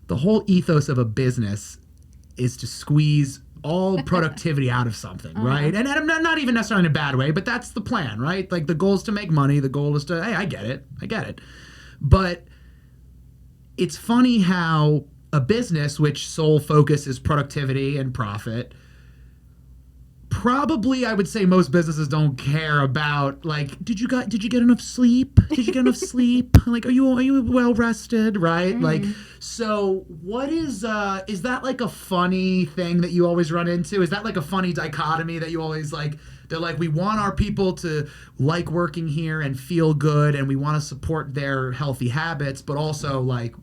the whole ethos of a business is to squeeze all productivity out of something, right? And I'm not even necessarily in a bad way, but that's the plan, right? Like the goal is to make money. The goal is to, hey, I get it. But it's funny how a business which sole focus is productivity and profit, probably I would say most businesses don't care about like, did you get enough sleep? Like, are you well rested? Right? Like, so what is that like a funny thing that you always run into? Is that like a funny dichotomy that you always like? They're like, we want our people to like working here and feel good, and we want to support their healthy habits, but also like,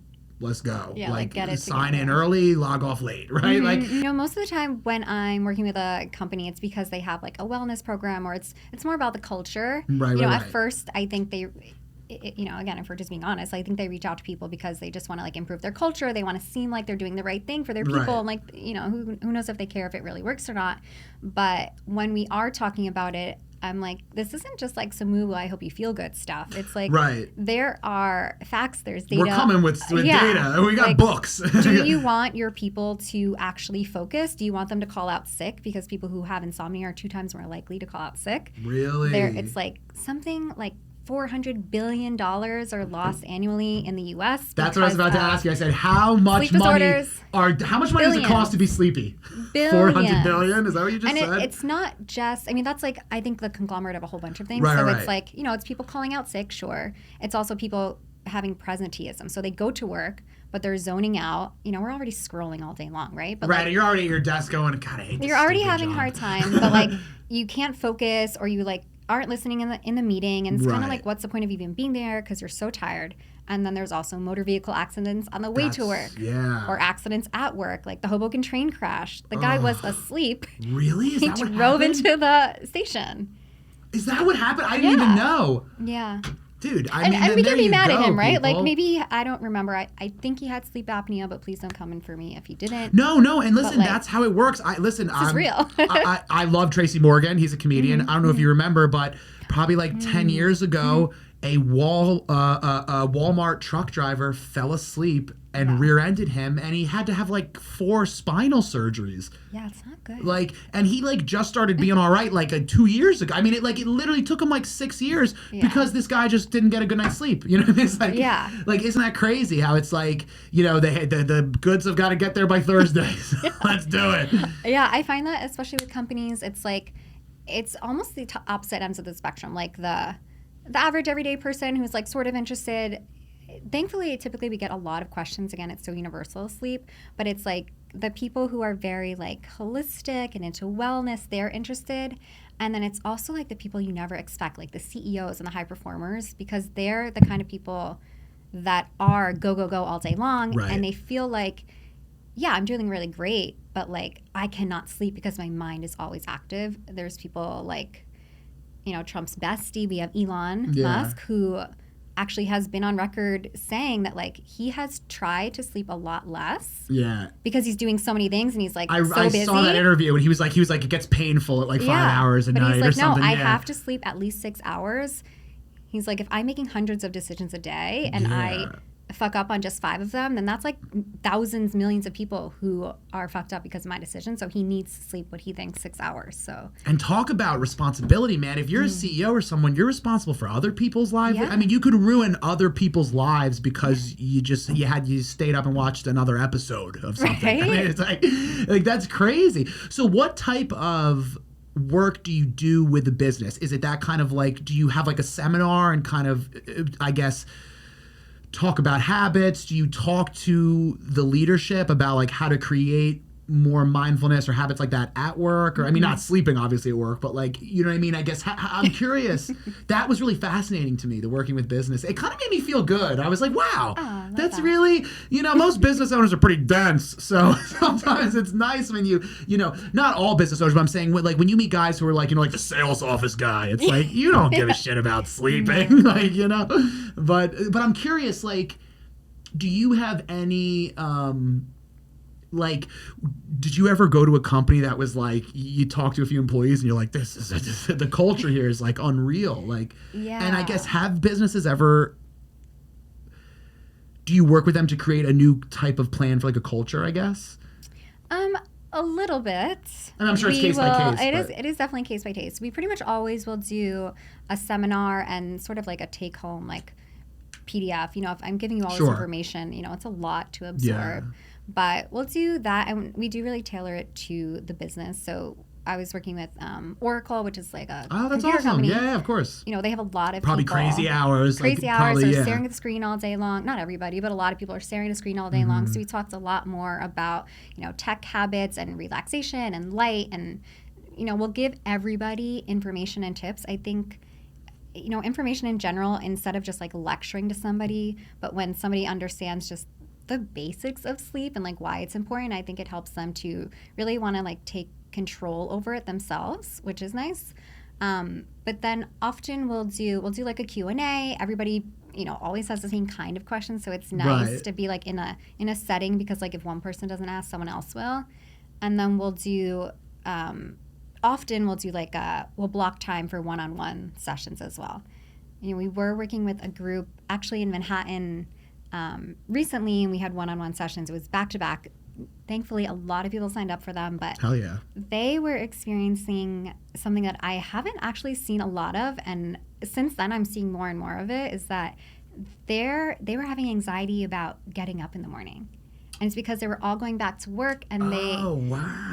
let's go. Yeah, like get it sign together. In early, log off late, right? Like, most of the time when I'm working with a company, it's because they have like a wellness program, or it's more about the culture. Right. At first, I think they, again, if we're just being honest, I think they reach out to people because they just want to like improve their culture. They want to seem like they're doing the right thing for their people. Right. And like, who knows if they care if it really works or not. But when we are talking about it, I'm like, this isn't just like some woo, I hope you feel good stuff. It's like, there are facts, there's data. We're coming with data. We got like, books. Do you want your people to actually focus? Do you want them to call out sick? Because people who have insomnia are 2 times more likely to call out sick. Really? It's like something like $400 billion are lost annually in the U.S. That's what I was about to ask you. I said, how much money does it cost to be sleepy? Billions. $400 billion? Is that what you just said? And it's not just, that's like, I think the conglomerate of a whole bunch of things. It's like, it's people calling out sick, sure. It's also people having presenteeism. So they go to work, but they're zoning out. We're already scrolling all day long, right? But and you're already at your desk going, God, I hate this. You're already having a hard time, but like, you can't focus, or you like, aren't listening in the meeting, and it's kind of like, what's the point of even being there because you're so tired? And then there's also motor vehicle accidents on the way to work, or accidents at work, like the Hoboken train crash. The guy was asleep. Really? Is that what happened? He drove into the station. Is that what happened? I didn't even know. Yeah. Dude, and we can be mad at him, right? People. Like maybe, I don't remember. I think he had sleep apnea, but please don't come in for me if he didn't. No, and listen, that's how it works. This is real. I love Tracy Morgan. He's a comedian. I don't know if you remember, but probably like 10 years ago, a Walmart truck driver fell asleep and rear-ended him, and he had to have like 4 spinal surgeries. Yeah, it's not good. Like, and he like just started being all right like 2 years ago. I mean, it literally took him like 6 years because this guy just didn't get a good night's sleep. You know what I mean? It's like, like, isn't that crazy how it's like, the goods have got to get there by Thursday. So let's do it. Yeah, I find that especially with companies, it's like, it's almost the opposite ends of the spectrum. Like the average everyday person who's like sort of interested. Thankfully, typically we get a lot of questions. Again, it's so universal, sleep. But it's like the people who are very like holistic and into wellness, they're interested. And then it's also like the people you never expect, like the CEOs and the high performers, because they're the kind of people that are go, go, go all day long. Right. And they feel like, yeah, I'm doing really great, but like I cannot sleep because my mind is always active. There's people like, Trump's bestie. We have Elon Musk, who actually has been on record saying that like he has tried to sleep a lot less. Yeah. Because he's doing so many things and he's like I busy. saw that interview and he was like it gets painful at like 5 hours a night but he's like, or something. No, I have to sleep at least 6 hours. He's like, if I'm making hundreds of decisions a day and I fuck up on just 5 of them, then that's like thousands, millions of people who are fucked up because of my decision. So he needs to sleep what he thinks 6 hours. So, and talk about responsibility, man. If you're a CEO or someone, you're responsible for other people's lives. I mean, you could ruin other people's lives because you stayed up and watched another episode of something. Right? I mean, it's like that's crazy. So what type of work do you do with the business? Is it that kind of like, do you have like a seminar and kind of, I guess, talk about habits? Do you talk to the leadership about like how to create more mindfulness or habits like that at work? Or I mean, not sleeping obviously at work, but like, you know what I mean? I guess I'm curious. That was really fascinating to me, the working with business. It kind of made me feel good. I was like, wow, that's really, most business owners are pretty dense. So sometimes it's nice when you not all business owners, but I'm saying when you meet guys who are like, like the sales office guy, it's like, you don't give a shit about sleeping, but I'm curious, like, do you have any, like, did you ever go to a company that was like, you talk to a few employees and you're like, this is the culture here is like unreal, like, and I guess have businesses ever do you work with them to create a new type of plan for like a culture, I guess? A little bit. And I'm sure it's case by case. It is definitely case by case. We pretty much always will do a seminar and sort of like a take home like PDF. You know, if I'm giving you all this information, you know, it's a lot to absorb. Yeah. But we'll do that, and we do really tailor it to the business. So I was working with Oracle, which is like a computer company. Yeah, of course. You know, they have a lot of probably people. Crazy hours. They're staring at the screen all day long. Not everybody, but a lot of people are staring at the screen all day long. So we talked a lot more about, you know, tech habits and relaxation and light. And, you know, we'll give everybody information and tips. I think, you know, information in general, instead of just like lecturing to somebody, but when somebody understands just the basics of sleep and like why it's important, I think it helps them to really want to like take control over it themselves, which is nice. But then often we'll do like a Q&A. Everybody, you know, always has the same kind of questions, so it's nice to be like in a setting, because like if one person doesn't ask, someone else will. And then we'll do often we'll do like we'll block time for one-on-one sessions as well. You know, we were working with a group actually in Manhattan recently, and we had one-on-one sessions. It was back-to-back. Thankfully, a lot of people signed up for them, but hell yeah, they were experiencing something that I haven't actually seen a lot of, and since then I'm seeing more and more of it, is that they were having anxiety about getting up in the morning. And it's because they were all going back to work, and they,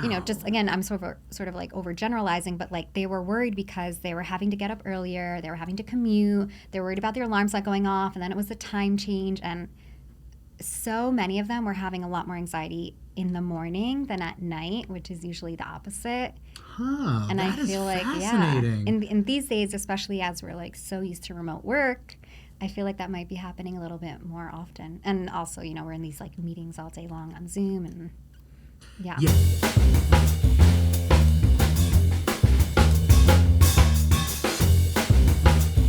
you know, just again, I'm sort of like overgeneralizing, but like they were worried because they were having to get up earlier, they were having to commute, they were worried about their alarms not going off, and then it was the time change, and so many of them were having a lot more anxiety in the morning than at night, which is usually the opposite. And I feel like, in these days, especially as we're like so used to remote work, I feel like that might be happening a little bit more often. And also, you know, we're in these like meetings all day long on Zoom, and yeah.